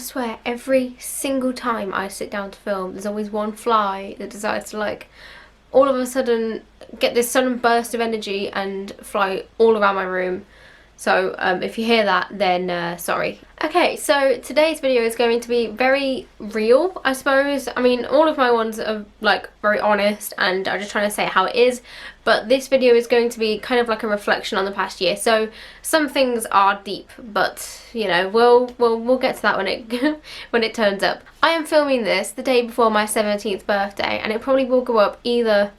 swear every single time I sit down to film, there's always one fly that decides to like all of a sudden get this sudden burst of energy and fly all around my room. So if you hear that, then sorry. Okay, so today's video is going to be very real, I suppose. I mean, all of my ones are like very honest and I'm just trying to say how it is, but this video is going to be kind of like a reflection on the past year. So some things are deep, but you know, we'll get to that when it when it turns up. I am filming this the day before my 17th birthday, and it probably will go up either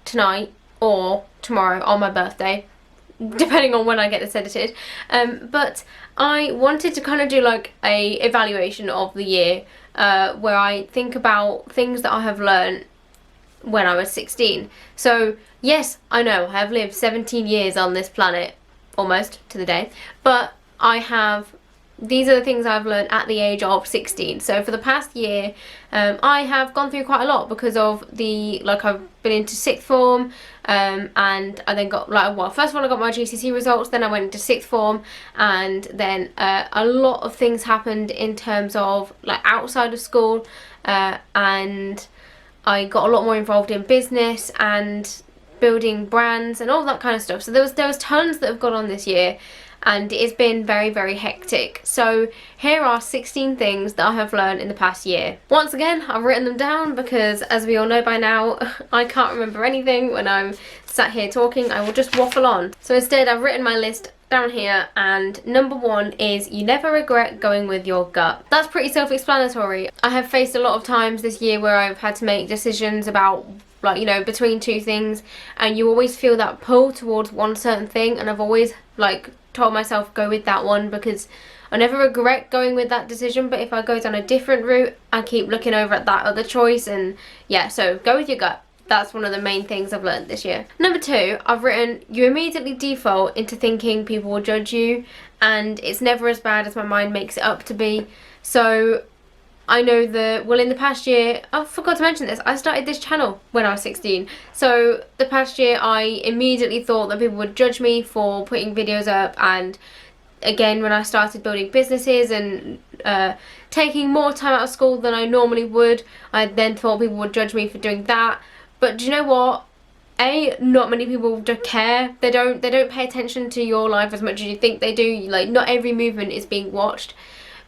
tonight or tomorrow on my birthday, depending on when I get this edited. But I wanted to kind of do like a evaluation of the year, where I think about things that I have learned when I was 16. So yes, I know I have lived 17 years on this planet, almost to the day, but these are the things I've learned at the age of 16. So for the past year, I have gone through quite a lot because of I've been into sixth form, and I then got first of all I got my GCSE results, then I went into sixth form, and then a lot of things happened in terms of like outside of school, and I got a lot more involved in business and building brands and all that kind of stuff. So there was tons that have gone on this year, and it's been very, very hectic. So here are 16 things that I have learned in the past year. Once again, I've written them down because, as we all know by now, I can't remember anything when I'm sat here talking. I will just waffle on. So instead, I've written my list down here, and number 1 is you never regret going with your gut. That's pretty self-explanatory. I have faced a lot of times this year where I've had to make decisions about between two things, and you always feel that pull towards one certain thing, and I've always told myself go with that one because I never regret going with that decision. But if I go down a different route, I keep looking over at that other choice, and yeah, so go with your gut. That's one of the main things I've learned this year. Number 2, I've written you immediately default into thinking people will judge you, and it's never as bad as my mind makes it up to be. So I know that, well, in the past year, I forgot to mention this, I started this channel when I was 16. So the past year I immediately thought that people would judge me for putting videos up, and again when I started building businesses and taking more time out of school than I normally would, I then thought people would judge me for doing that. But do you know what? Not many people care. They don't pay attention to your life as much as you think they do. Like, not every movement is being watched.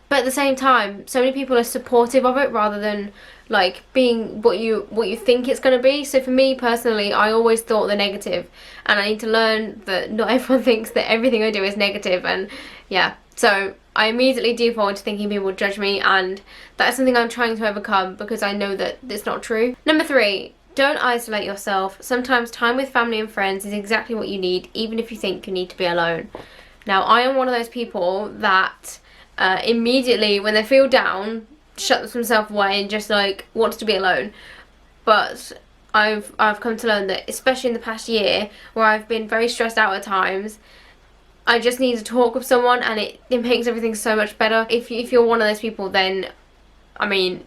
But at the same time, so many people are supportive of it rather than like being what you think it's going to be. So for me personally, I always thought the negative, and I need to learn that not everyone thinks that everything I do is negative. And yeah, so I immediately default into thinking people would judge me, and that's something I'm trying to overcome because I know that it's not true. Number 3, don't isolate yourself. Sometimes time with family and friends is exactly what you need, even if you think you need to be alone. Now, I am one of those people that immediately when they feel down shut themselves away and just like wants to be alone. But I've come to learn that, especially in the past year where I've been very stressed out at times, I just need to talk with someone, and it makes everything so much better. If you're one of those people, then I mean,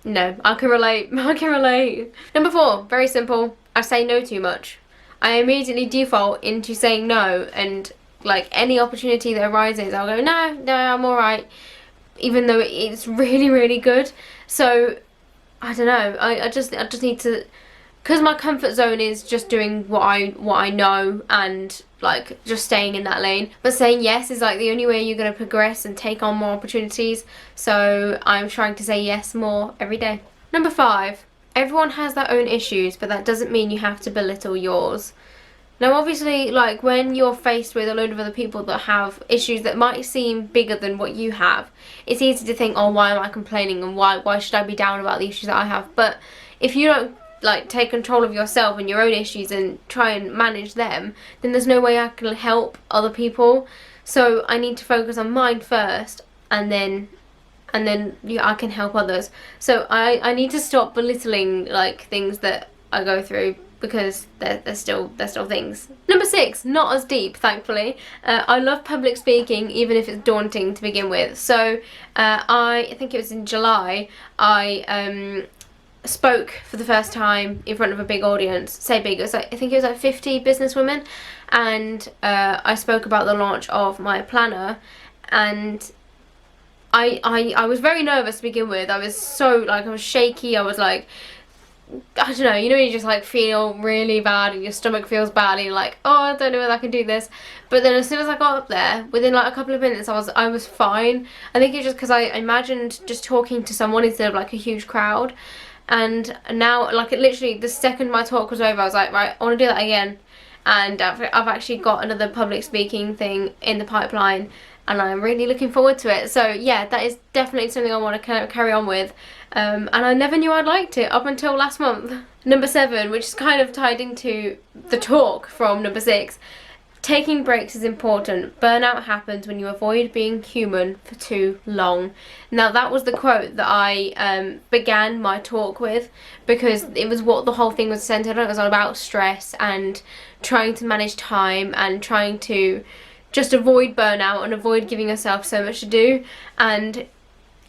no, I can relate. I can relate. Number 4, very simple. I say no too much. I immediately default into saying no, and like any opportunity that arises, I'll go, no, I'm alright, even though it's really, really good. So I don't know, I just need to, because my comfort zone is just doing what I know and like just staying in that lane. But saying yes is like the only way you're going to progress and take on more opportunities. So I'm trying to say yes more every day. Number 5, everyone has their own issues, but that doesn't mean you have to belittle yours. Now obviously, like when you're faced with a load of other people that have issues that might seem bigger than what you have, it's easy to think, oh, why am I complaining, and why should I be down about the issues that I have? But if you don't like take control of yourself and your own issues and try and manage them, then there's no way I can help other people. So I need to focus on mine first, and then I can help others. So I need to stop belittling like things that I go through, because they're still things. Number 6, not as deep, thankfully. I love public speaking, even if it's daunting to begin with. So I think it was in July, I spoke for the first time in front of a big audience. Say big, it was I think it was like 50 businesswomen, and I spoke about the launch of my planner, and I was very nervous to begin with. I was so, like, I was shaky. I was like, I don't know, you know, you just like feel really bad and your stomach feels bad and you're like, oh, I don't know whether I can do this. But then as soon as I got up there, within like a couple of minutes, I was fine. I think it's just because I imagined just talking to someone instead of like a huge crowd. And now, like, it literally, the second my talk was over, I was like, right, I want to do that again. And I've actually got another public speaking thing in the pipeline, and I'm really looking forward to it. So yeah, that is definitely something I want to carry on with. And I never knew I'd liked it up until last month. Number 7, which is kind of tied into the talk from number 6. Taking breaks is important. Burnout happens when you avoid being human for too long. Now that was the quote that I began my talk with, because it was what the whole thing was centered on. It was all about stress and trying to manage time and trying to just avoid burnout and avoid giving yourself so much to do. And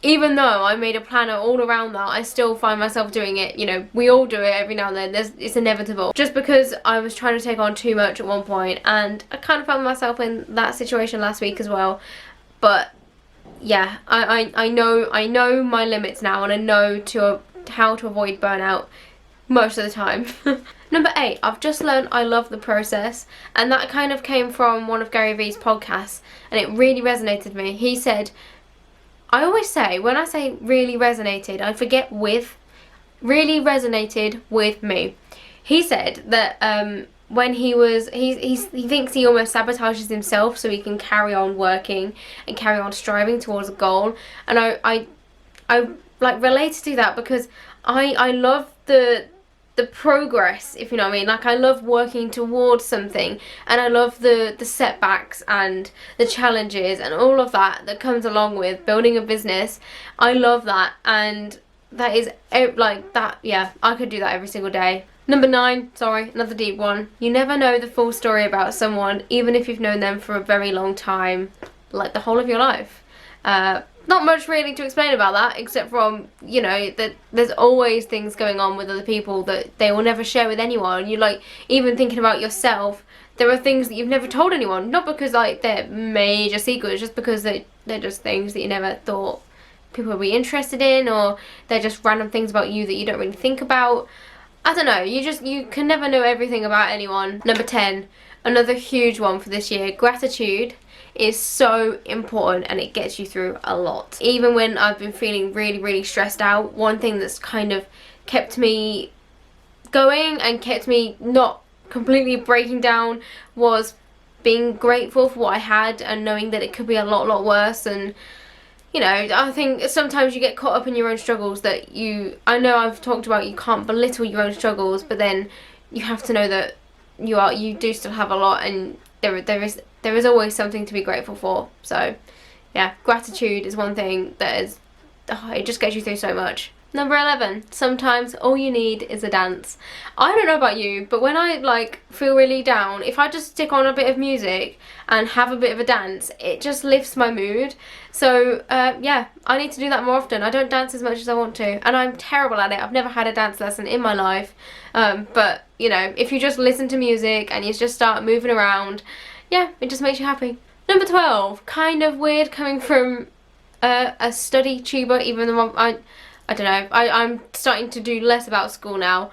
even though I made a planner all around that, I still find myself doing it. You know, we all do it every now and then. It's inevitable. Just because I was trying to take on too much at one point, and I kind of found myself in that situation last week as well. But yeah, I know my limits now, and I know how to avoid burnout most of the time. Number 8, I've just learned I love the process, and that kind of came from one of Gary Vee's podcasts, and it really resonated with me. He said, I always say, when I say really resonated, I forget with. Really resonated with me. He said that when he thinks he almost sabotages himself so he can carry on working and carry on striving towards a goal. And I like related to that, because I love the progress, if you know what I mean. Like, I love working towards something, and I love the setbacks and the challenges and all of that comes along with building a business. I love that, and that is like that. Yeah, I could do that every single day. Number 9, sorry, another deep one. You never know the full story about someone, even if you've known them for a very long time, like the whole of your life. Not much really to explain about that, except from, you know, that there's always things going on with other people that they will never share with anyone. You, like, even thinking about yourself, there are things that you've never told anyone, not because like they're major secrets, just because they're just things that you never thought people would be interested in, or they're just random things about you that you don't really think about. I don't know, you can never know everything about anyone. Number 10, another huge one for this year, gratitude is so important, and it gets you through a lot. Even when I've been feeling really, really stressed out, one thing that's kind of kept me going and kept me not completely breaking down was being grateful for what I had, and knowing that it could be a lot worse. And you know, I think sometimes you get caught up in your own struggles that I know I've talked about, you can't belittle your own struggles, but then you have to know that you do still have a lot, and there is always something to be grateful for. So yeah, gratitude is one thing that is, it just gets you through so much. Number 11, sometimes all you need is a dance. I don't know about you, but when I like feel really down, if I just stick on a bit of music and have a bit of a dance, it just lifts my mood. So yeah, I need to do that more often. I don't dance as much as I want to, and I'm terrible at it. I've never had a dance lesson in my life, but you know, if you just listen to music and you just start moving around, yeah, it just makes you happy. Number 12, kind of weird coming from a study tuber, even though I don't know, I'm starting to do less about school now,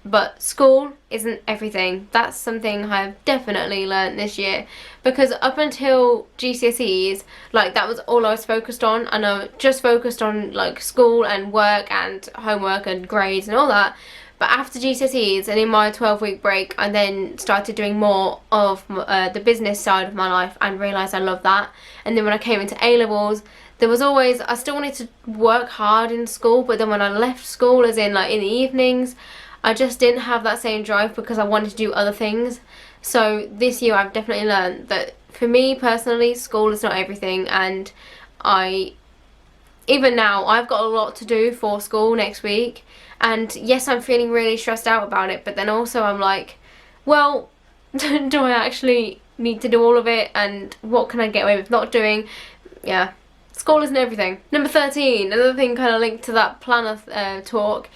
but school isn't everything. That's something I've definitely learnt this year, because up until GCSEs, like, that was all I was focused on, and I just focused on like school and work and homework and grades and all that. But after GCSEs and in my 12-week break, I then started doing more of the business side of my life, and realised I love that. And then when I came into A-levels, there was always, I still wanted to work hard in school, but then when I left school, as in like in the evenings, I just didn't have that same drive because I wanted to do other things. So this year I've definitely learned that for me personally, school is not everything, and even now, I've got a lot to do for school next week, and yes, I'm feeling really stressed out about it, but then also I'm like, well, do I actually need to do all of it, and what can I get away with not doing? Yeah, school isn't everything. Number 13, another thing kind of linked to that planner talk,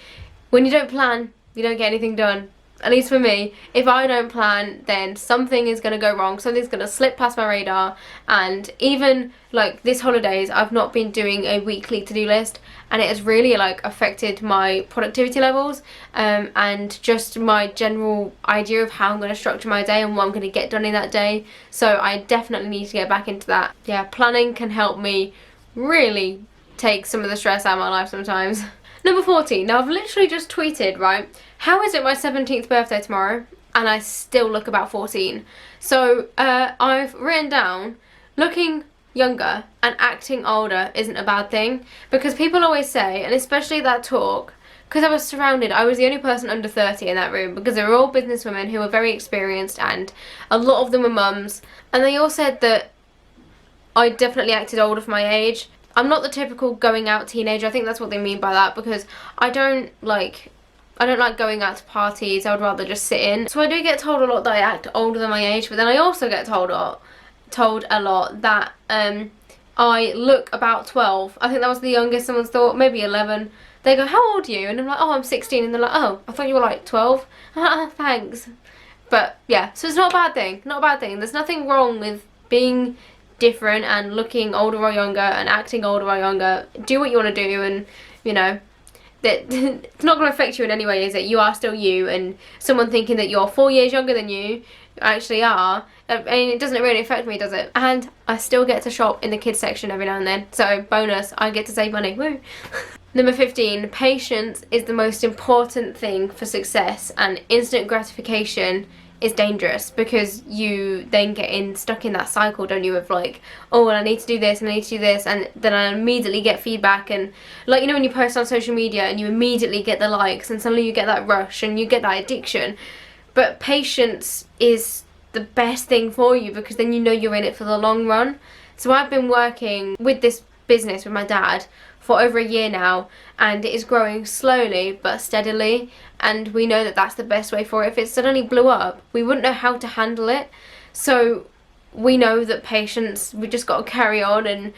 when you don't plan, you don't get anything done. at least for me, if I don't plan, then something is going to go wrong, something's going to slip past my radar. And even like this holidays, I've not been doing a weekly to-do list, and it has really like affected my productivity levels, and just my general idea of how I'm going to structure my day and what I'm going to get done in that day. So I definitely need to get back into that. Yeah, planning can help me really take some of the stress out of my life sometimes. Number 14. Now I've literally just tweeted, right, how is it my 17th birthday tomorrow and I still look about 14? So I've written down, looking younger and acting older isn't a bad thing, because people always say, and especially that talk, because I was surrounded, I was the only person under 30 in that room, because they were all businesswomen who were very experienced, and a lot of them were mums, and they all said that I definitely acted older for my age. I'm not the typical going out teenager. I think that's what they mean by that, because I don't like going out to parties. I would rather just sit in. So I do get told a lot that I act older than my age, but then I also get told a lot that I look about 12. I think that was the youngest someone's thought, maybe 11. They go, how old are you? And I'm like, oh, I'm 16. And they're like, oh, I thought you were like 12. Thanks. But yeah, so it's not a bad thing. Not a bad thing. There's nothing wrong with being different and looking older or younger and acting older or younger. Do what you want to do, and you know that it's not going to affect you in any way, is it? You are still you, and someone thinking that you're 4 years younger than you actually are, I mean, it doesn't really affect me, does it? And I still get to shop in the kids section every now and then, so bonus, I get to save money. Woo! Number 15, patience is the most important thing for success, and instant gratification is dangerous, because you then get stuck in that cycle, don't you, of like, oh, well, I need to do this and I need to do this, and then I immediately get feedback, and like, you know, when you post on social media and you immediately get the likes, and suddenly you get that rush and you get that addiction. But patience is the best thing for you, because then you know you're in it for the long run. So I've been working with this business with my dad for over a year now, and it is growing slowly but steadily, and we know that that's the best way for it. If it suddenly blew up, we wouldn't know how to handle it. So we know that patience, we just got to carry on, and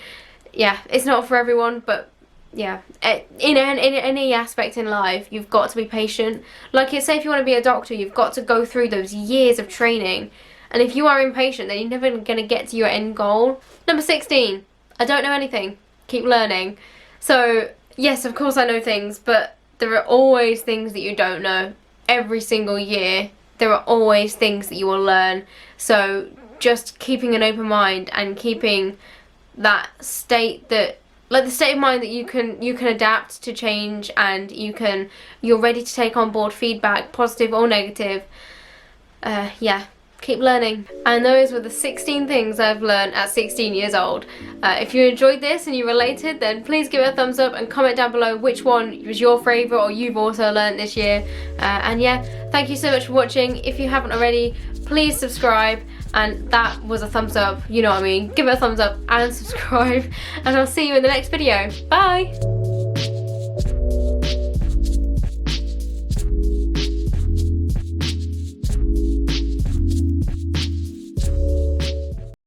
yeah, it's not for everyone, but yeah, in any aspect in life, you've got to be patient. Like, say if you want to be a doctor, you've got to go through those years of training, and if you are impatient, then you're never going to get to your end goal. Number 16, I don't know anything, keep learning. So yes, of course I know things, but there are always things that you don't know. Every single year there are always things that you will learn. So just keeping an open mind and keeping that state, that like the state of mind that you can adapt to change, and you're ready to take on board feedback, positive or negative. Yeah, keep learning. And those were the 16 things I've learned at 16 years old. If you enjoyed this and you related, then please give it a thumbs up and comment down below which one was your favourite or you've also learned this year. And yeah, thank you so much for watching. If you haven't already, please subscribe. And that was a thumbs up, you know what I mean. Give it a thumbs up and subscribe, and I'll see you in the next video. Bye!